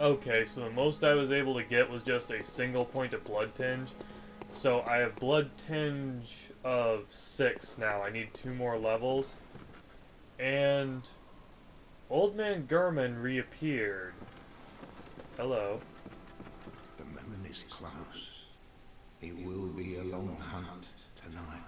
Okay, so the most I was able to get was just a single point of blood tinge. So I have blood tinge of 6 now. I need 2 more levels. And Old Man Gurman reappeared. Hello. The moon is close. It will be a long hunt tonight.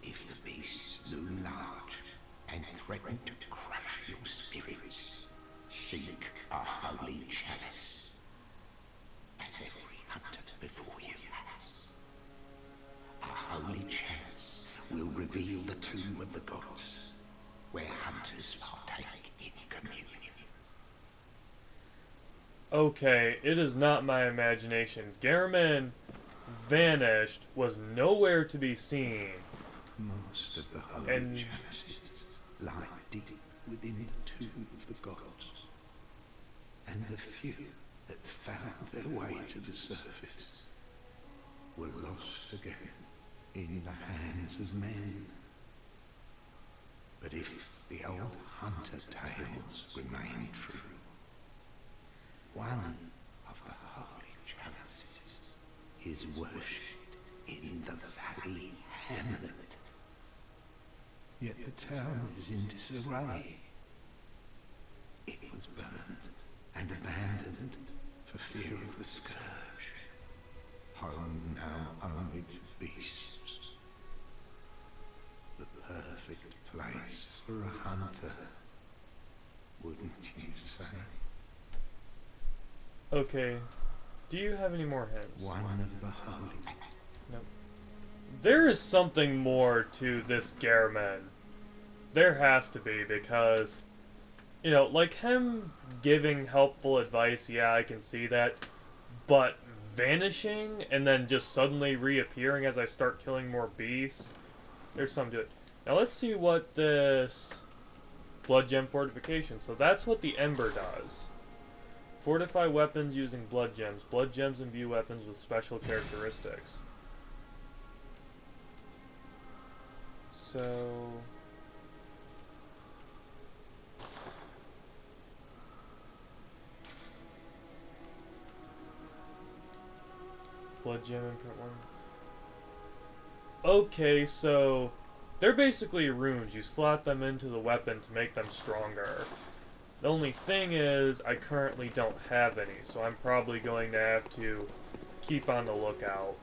If the beasts loom large and threaten to crush your spirits, seek a holy chalice, as every hunter before you has. A holy chalice will reveal the tomb of the gods, where hunters partake in communion. Okay, it is not my imagination. Garamond vanished, was nowhere to be seen. Most of the holy And chalices lie deep within the tomb of the gods, and the few that found their way to the surface were lost again in the hands of men. But if the old hunter tales remain true, one of the holy chalices is worshipped in the valley hamlet. Yet the town is in disarray. It was burned and abandoned for fear of the scourge. Home now only to beasts. The perfect place for a hunter, wouldn't you say? okay, do you have any more hints? One of the holy. No. There is something more to this Garamond. There has to be, because, you know, like him giving helpful advice, yeah, I can see that, but vanishing and then just suddenly reappearing as I start killing more beasts, there's something to it. Now let's see what this Blood Gem Fortification, so that's what the Ember does. Fortify weapons using blood gems. Blood gems imbue weapons with special characteristics. So... Blood gem imprint one. Okay, so... they're basically runes. You slot them into the weapon to make them stronger. The only thing is, I currently don't have any, so I'm probably going to have to keep on the lookout.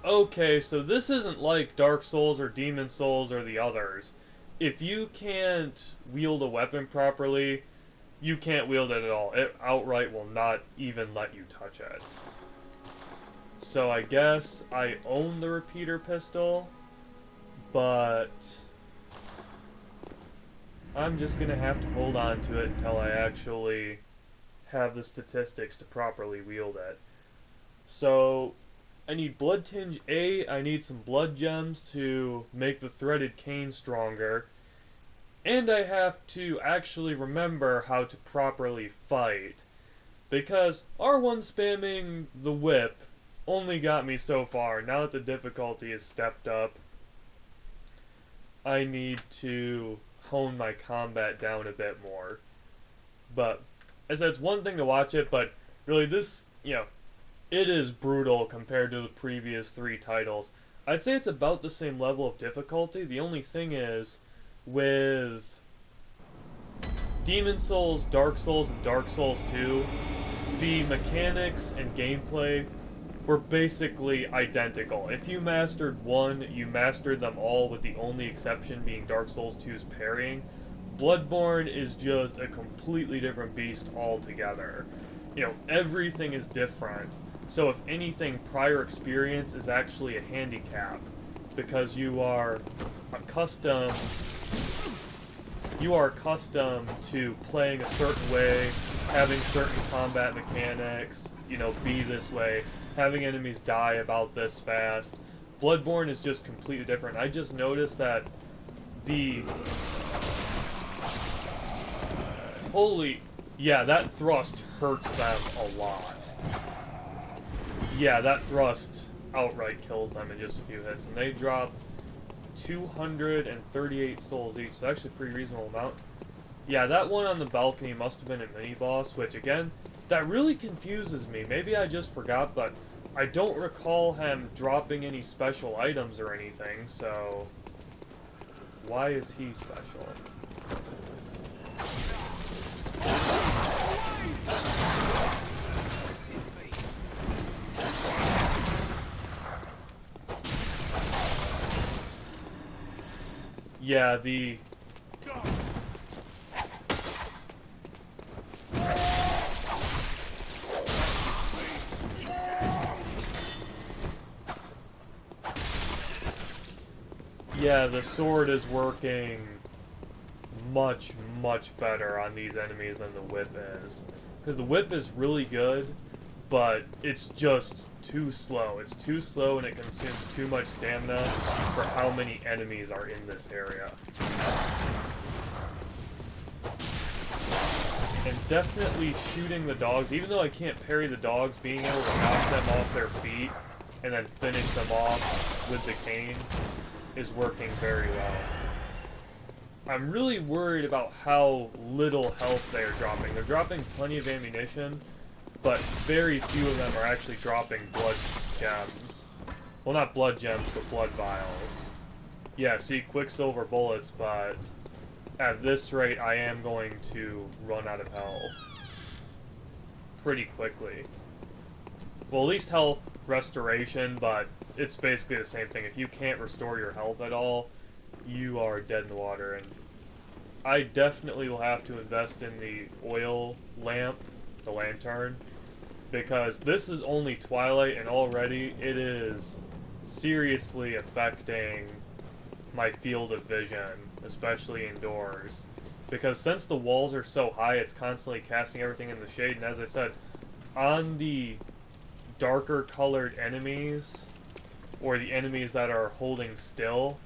Okay, so this isn't like Dark Souls or Demon Souls or the others. If you can't wield a weapon properly, you can't wield it at all. It outright will not even let you touch it. So I guess I own the repeater pistol, but I'm just gonna have to hold on to it until I actually have the statistics to properly wield it. So I need Blood Tinge A, I need some blood gems to make the threaded cane stronger, and I have to actually remember how to properly fight. Because R1 spamming the whip only got me so far. Now that the difficulty is stepped up, I need to hone my combat down a bit more. But, as I said, it's one thing to watch it, but really this, you know, it is brutal compared to the previous 3 titles. I'd say it's about the same level of difficulty. The only thing is, with Demon Souls, Dark Souls, and Dark Souls 2, the mechanics and gameplay were basically identical. If you mastered one, you mastered them all, with the only exception being Dark Souls 2's parrying. Bloodborne is just a completely different beast altogether. You know, everything is different. So if anything, prior experience is actually a handicap, because you are accustomed to playing a certain way, having certain combat mechanics, you know, be this way, having enemies die about this fast. Bloodborne is just completely different. I just noticed that the... Holy... Yeah, that thrust hurts them a lot. Yeah, that thrust outright kills them in just a few hits, and they drop 238 souls each, so actually a pretty reasonable amount. Yeah, that one on the balcony must have been a mini-boss, which again, that really confuses me. Maybe I just forgot, but I don't recall him dropping any special items or anything, so why is he special? Yeah, the sword is working much, much better on these enemies than the whip is. Because the whip is really good, but it's just too slow. It's too slow and it consumes too much stamina for how many enemies are in this area. And definitely shooting the dogs, even though I can't parry the dogs, being able to knock them off their feet and then finish them off with the cane is working very well. I'm really worried about how little health they are dropping. They're dropping plenty of ammunition, but very few of them are actually dropping blood gems. Well, not blood gems, but blood vials. Yeah, see, Quicksilver bullets, but at this rate, I am going to run out of health pretty quickly. Well, at least health restoration, but it's basically the same thing. If you can't restore your health at all, you are dead in the water, and I definitely will have to invest in the oil lamp, the lantern, because this is only Twilight, and already it is seriously affecting my field of vision, especially indoors. Because since the walls are so high, it's constantly casting everything in the shade, and as I said, on the darker colored enemies, or the enemies that are holding still,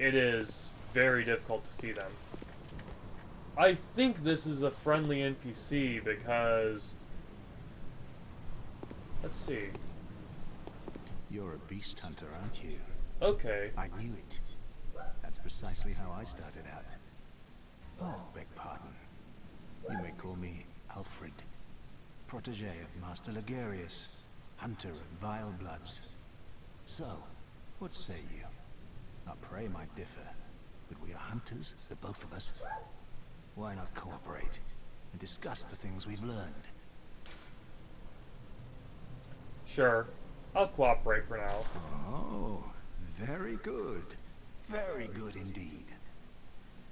it is very difficult to see them. I think this is a friendly NPC because... Let's see. You're a beast hunter, aren't you? Okay. I knew it. That's precisely how I started out. Oh, beg pardon. You may call me Alfred, protege of Master Ligarius, hunter of vile bloods. So, what say you? Our prey might differ, but we are hunters, the both of us. Why not cooperate and discuss the things we've learned? Sure. I'll cooperate for now. Oh, very good. Very good indeed.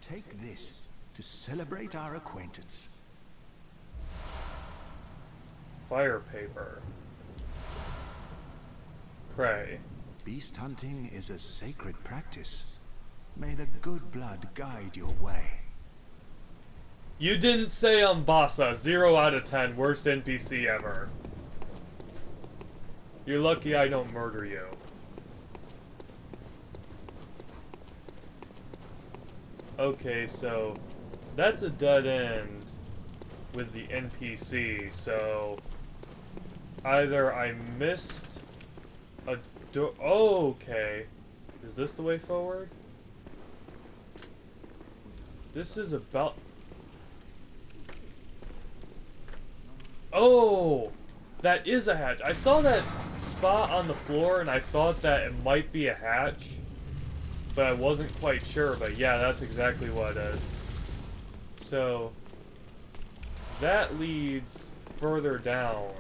Take this to celebrate our acquaintance. Fire paper. Pray. Beast hunting is a sacred practice. May the good blood guide your way. You didn't say Umbasa. 0 out of 10. Worst NPC ever. You're lucky I don't murder you. Okay, so that's a dead end with the NPC, so either I missed a door. Oh, okay. Is this the way forward? This is about... Oh! That is a hatch. I saw that spot on the floor and I thought that it might be a hatch, but I wasn't quite sure. But yeah, that's exactly what it is. So that leads further down.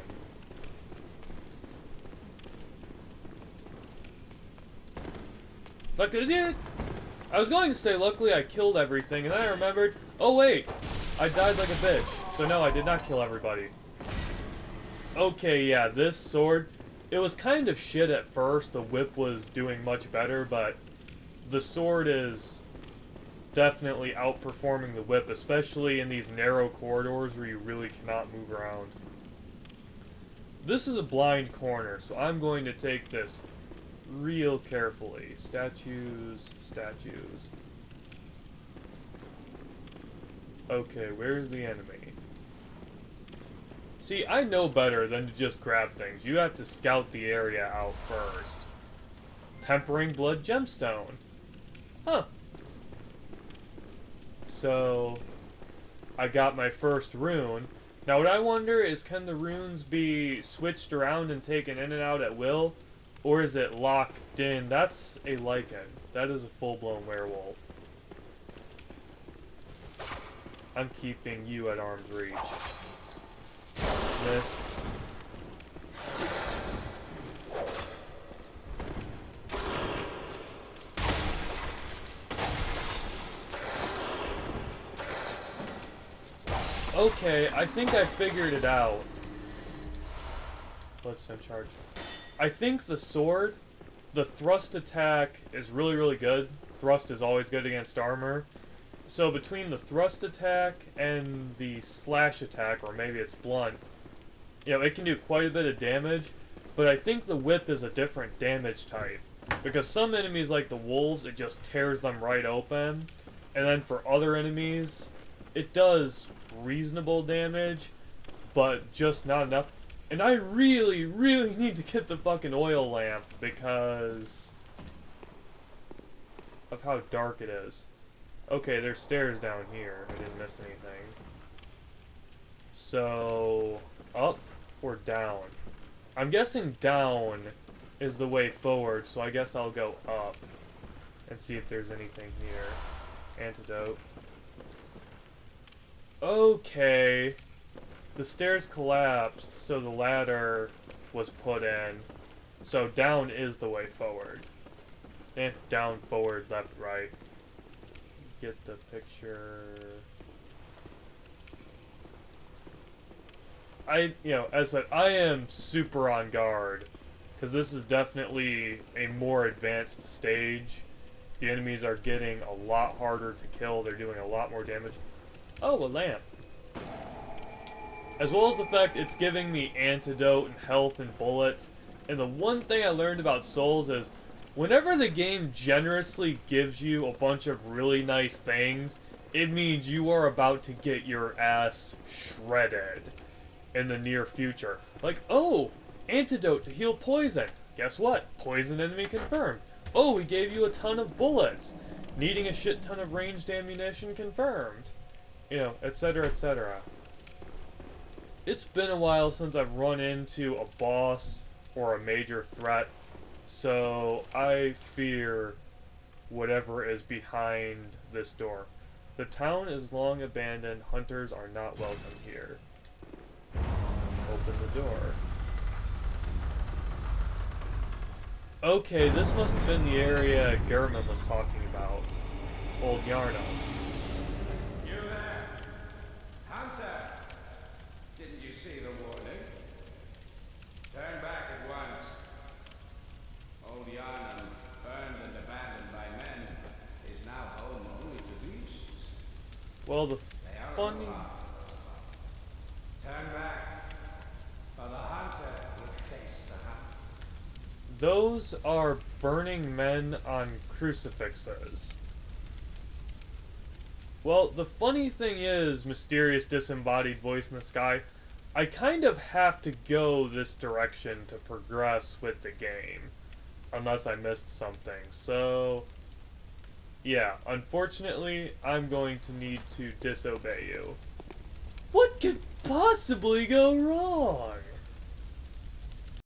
Look, I was going to say, luckily I killed everything, and then I remembered, oh wait, I died like a bitch. So no, I did not kill everybody. Okay, yeah, this sword, it was kind of shit at first. The whip was doing much better, but the sword is definitely outperforming the whip, especially in these narrow corridors where you really cannot move around. This is a blind corner, so I'm going to take this real carefully. Statues, statues. Okay, where's the enemy? See, I know better than to just grab things. You have to scout the area out first. Tempering Blood Gemstone. Huh. So, I got my first rune. Now what I wonder is, can the runes be switched around and taken in and out at will? Or is it locked in? That's a lichen. That is a full-blown werewolf. I'm keeping you at arm's reach. Missed. Okay, I think I figured it out. Let's not charge. I think the sword, the thrust attack is really, really good. Thrust is always good against armor. So between the thrust attack and the slash attack, or maybe it's blunt, you know, it can do quite a bit of damage, but I think the whip is a different damage type. Because some enemies, like the wolves, it just tears them right open. And then for other enemies, it does reasonable damage, but just not enough. And I really, really need to get the fucking oil lamp because of how dark it is. Okay, there's stairs down here. I didn't miss anything. So, up or down? I'm guessing down is the way forward, so I guess I'll go up and see if there's anything here. Antidote. Okay. The stairs collapsed, so the ladder was put in. So down is the way forward. Down, forward, left, right. Get the picture. As I said, I am super on guard. Because this is definitely a more advanced stage. The enemies are getting a lot harder to kill. They're doing a lot more damage. Oh, a lamp. As well as the fact it's giving me antidote and health and bullets. And the one thing I learned about Souls is, whenever the game generously gives you a bunch of really nice things, it means you are about to get your ass shredded in the near future. Like, oh, antidote to heal poison. Guess what? Poison enemy confirmed. Oh, we gave you a ton of bullets. Needing a shit ton of ranged ammunition confirmed. You know, etc., etc. It's been a while since I've run into a boss or a major threat, so I fear whatever is behind this door. The town is long abandoned. Hunters are not welcome here. Open the door. Okay, this must have been the area German was talking about. Old Yarno. You there? Hunter! Didn't you see the warning? Turn back at once. Old Yarno, burned and abandoned by men, is now home only to beasts. Well, the They are funny... alive. Turn back, or the hunter will face the hunt. Those are burning men on crucifixes. Well, the funny thing is, mysterious disembodied voice in the sky, I kind of have to go this direction to progress with the game. Unless I missed something. So, yeah, unfortunately, I'm going to need to disobey you. What could possibly go wrong?